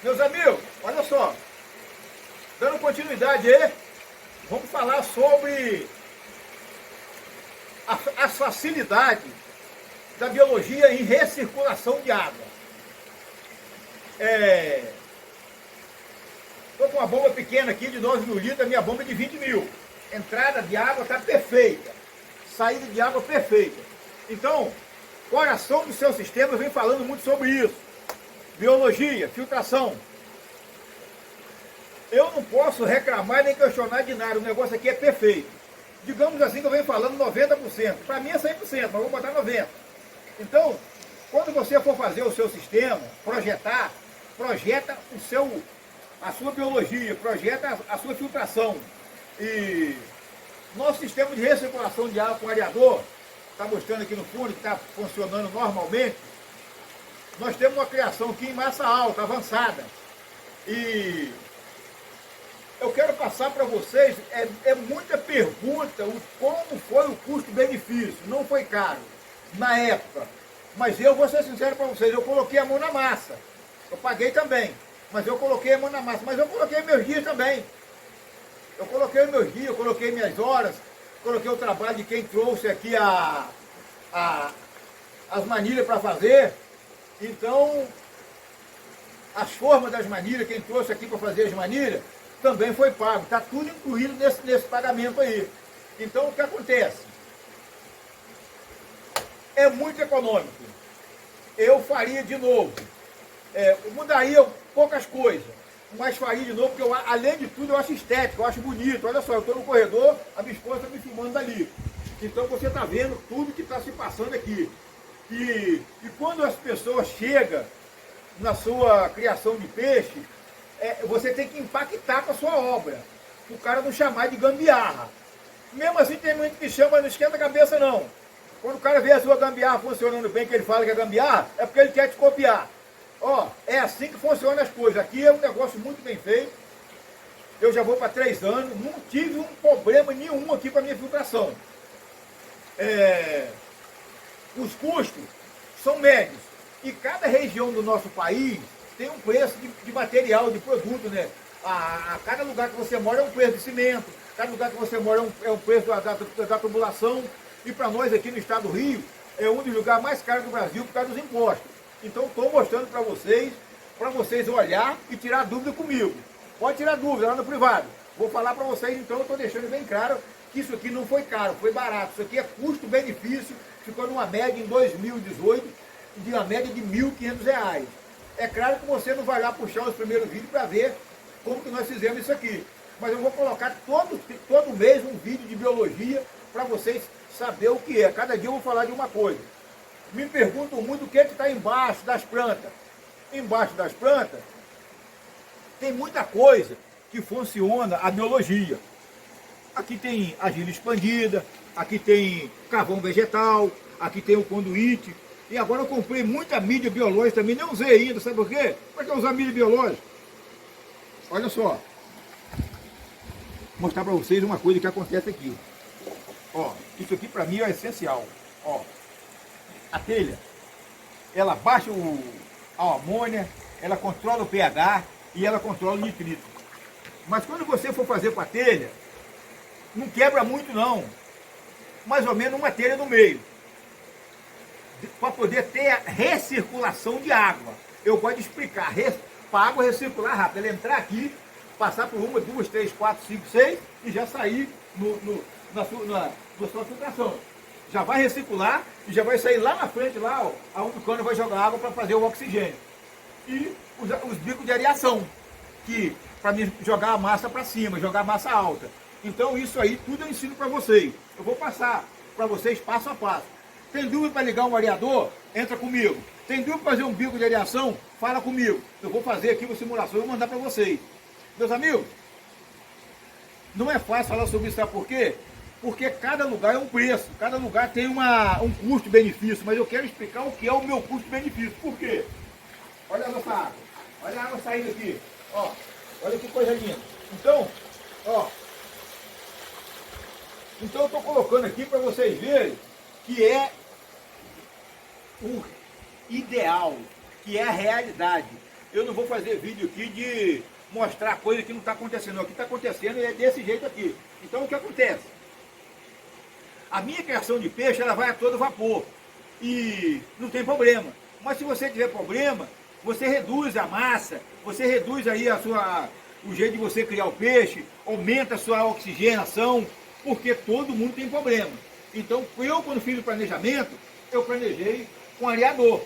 Meus amigos, olha só, dando continuidade aí, vamos falar sobre as facilidades da biologia em recirculação de água. Estou com uma bomba pequena aqui de 9 mil litros, a minha bomba é de 20 mil. Entrada de água está perfeita, saída de água perfeita. Então, coração do seu sistema vem falando muito sobre isso. Biologia, filtração. Eu não posso reclamar nem questionar de nada, o negócio aqui é perfeito. Digamos assim que eu venho falando 90%. Para mim é 100%, mas vou botar 90%. Então, quando você for fazer o seu sistema, projeta a sua biologia, projeta a sua filtração. E nosso sistema de recirculação de água com areador, está mostrando aqui no fundo que está funcionando normalmente. Nós temos uma criação aqui em massa alta, avançada. E eu quero passar para vocês, muita pergunta, como foi o custo-benefício. Não foi caro, na época. Mas eu vou ser sincero para vocês, eu coloquei a mão na massa. Eu paguei também, mas eu coloquei a mão na massa. Mas eu coloquei meus dias também. Eu coloquei meus dias, eu coloquei minhas horas, coloquei o trabalho de quem trouxe aqui as manilhas para fazer. Então, as formas das manilhas, quem trouxe aqui para fazer as manilhas, também foi pago. Está tudo incluído nesse pagamento aí. Então, o que acontece? É muito econômico. Eu faria de novo. Mudaria poucas coisas, mas faria de novo, porque além de tudo eu acho estético, eu acho bonito. Olha só, eu estou no corredor, a minha esposa está me filmando dali. Então, você está vendo tudo que está se passando aqui. E quando as pessoas chegam na sua criação de peixe, você tem que impactar com a sua obra. O cara não chamar de gambiarra. Mesmo assim tem muito que chama, não esquenta a cabeça não. Quando o cara vê a sua gambiarra funcionando bem, que ele fala que é gambiarra, é porque ele quer te copiar. Ó, é assim que funcionam as coisas. Aqui é um negócio muito bem feito. Eu já vou para 3 anos, não tive um problema nenhum aqui com a minha filtração. Os custos são médios. E cada região do nosso país tem um preço de material, de produto, né? Cada lugar que você mora é um preço de cimento, cada lugar que você mora é um preço da tubulação. E para nós aqui no estado do Rio, é um dos lugares mais caros do Brasil por causa dos impostos. Então estou mostrando para vocês olhar e tirar dúvida comigo. Pode tirar dúvida lá no privado. Vou falar para vocês, então eu estou deixando bem claro que isso aqui não foi caro, foi barato. Isso aqui é custo-benefício, ficou numa média em 2018, de uma média de R$ 1.500. É claro que você não vai lá puxar os primeiros vídeos para ver como que nós fizemos isso aqui. Mas eu vou colocar todo mês um vídeo de biologia para vocês saber o que é. Cada dia eu vou falar de uma coisa. Me perguntam muito o que está embaixo das plantas. Embaixo das plantas tem muita coisa que funciona a biologia. Aqui tem argila expandida, aqui tem carvão vegetal, aqui tem o conduíte. E agora eu comprei muita mídia biológica também, não usei ainda, sabe por quê? Para que usar mídia biológica? Olha só. Vou mostrar para vocês uma coisa que acontece aqui. Ó, isso aqui para mim é essencial. Ó, a telha, ela baixa a amônia, ela controla o pH e ela controla o nitrito. Mas quando você for fazer com a telha, não quebra muito não. Mais ou menos uma telha no meio. Para poder ter a recirculação de água. Eu gosto de explicar, para a água recircular rápido. Ela entrar aqui, passar por 1, 2, 3, 4, 5, 6 e já sair na sua filtração. Já vai recircular e já vai sair lá na frente, lá onde o cano vai jogar água para fazer o oxigênio. E os bicos de areação, que para mim jogar a massa para cima, jogar a massa alta. Então isso aí tudo eu ensino para vocês. Eu vou passar para vocês passo a passo. Tem dúvida para ligar um areador? Entra comigo. Tem dúvida para fazer um bico de areação? Fala comigo. Eu vou fazer aqui uma simulação e vou mandar para vocês. Meus amigos, não é fácil falar sobre isso, sabe por quê? Porque cada lugar é um preço, cada lugar tem um custo-benefício, mas eu quero explicar o que é o meu custo-benefício. Por quê? Olha a nossa água, olha a água saindo aqui, ó, olha que coisa linda. Então, ó, Então eu estou colocando aqui para vocês verem que é o ideal, que é a realidade. Eu não vou fazer vídeo aqui de mostrar coisa que não está acontecendo. O que está acontecendo é desse jeito aqui. Então o que acontece? A minha criação de peixe ela vai a todo vapor e não tem problema. Mas se você tiver problema, você reduz a massa, você reduz aí o jeito de você criar o peixe, aumenta a sua oxigenação, porque todo mundo tem problema. Então eu quando fiz o planejamento, eu planejei com areador.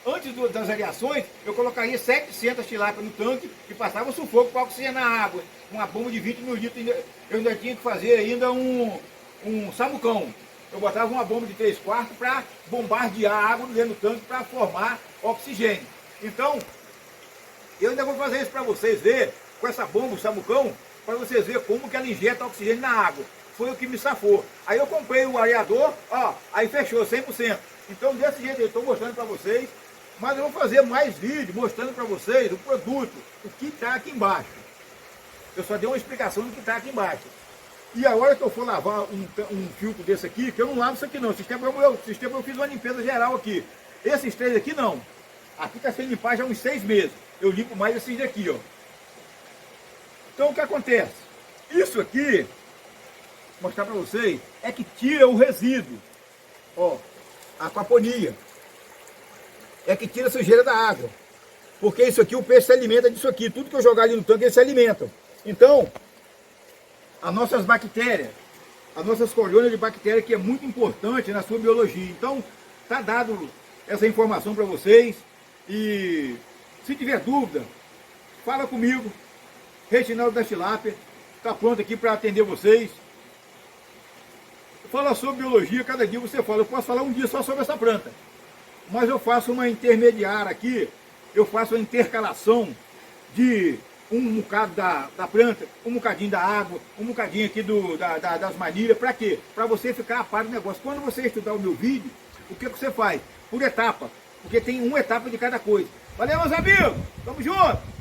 Antes das areações, eu colocaria 700 tilápias no tanque e passava sufoco para oxigenar a água. Uma bomba de 20 mil litros, eu ainda tinha que fazer ainda um samucão. Eu botava uma bomba de 3/4 para bombardear a água dentro do tanque para formar oxigênio. Então, eu ainda vou fazer isso para vocês verem, com essa bomba, o samucão, para vocês verem como que ela injeta oxigênio na água. Foi o que me safou. Aí eu comprei o areador, ó, aí fechou 100%. Então, desse jeito eu estou mostrando para vocês. Mas eu vou fazer mais vídeo mostrando para vocês o produto, o que está aqui embaixo. Eu só dei uma explicação do que está aqui embaixo. E a hora que eu for lavar um filtro desse aqui, que eu não lavo isso aqui não, o sistema eu fiz uma limpeza geral aqui. Esses três aqui não. Aqui está sem limpar já há uns 6 meses. Eu limpo mais esses daqui, ó. Então o que acontece? Isso aqui, vou mostrar para vocês, é que tira o resíduo. Ó, a aquaponia. É que tira a sujeira da água. Porque isso aqui, o peixe se alimenta disso aqui. Tudo que eu jogar ali no tanque, eles se alimentam. Então, as nossas bactérias, as nossas colônias de bactérias, que é muito importante na sua biologia. Então, tá dado essa informação para vocês. E se tiver dúvida, fala comigo. Reginaldo da Tilápia está pronto aqui para atender vocês. Fala sobre biologia, cada dia você fala. Eu posso falar um dia só sobre essa planta. Mas eu faço uma intermediária aqui, eu faço a intercalação de um bocado da planta, um bocadinho da água, um bocadinho aqui das manilhas. Para quê? Para você ficar a par do negócio. Quando você estudar o meu vídeo, o que você faz? Por etapa, porque tem uma etapa de cada coisa. Valeu, meus amigos! Tamo junto!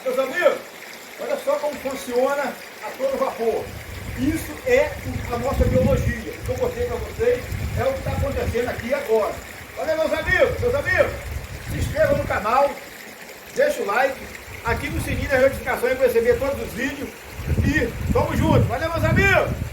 Meus amigos, olha só como funciona a todo vapor. Isso é a nossa biologia. O que eu mostrei para vocês é o que está acontecendo aqui agora. Olha, meus amigos, se inscrevam no canal, deixa o like, ative o sininho da notificação para receber todos os vídeos e vamos juntos. Valeu, meus amigos!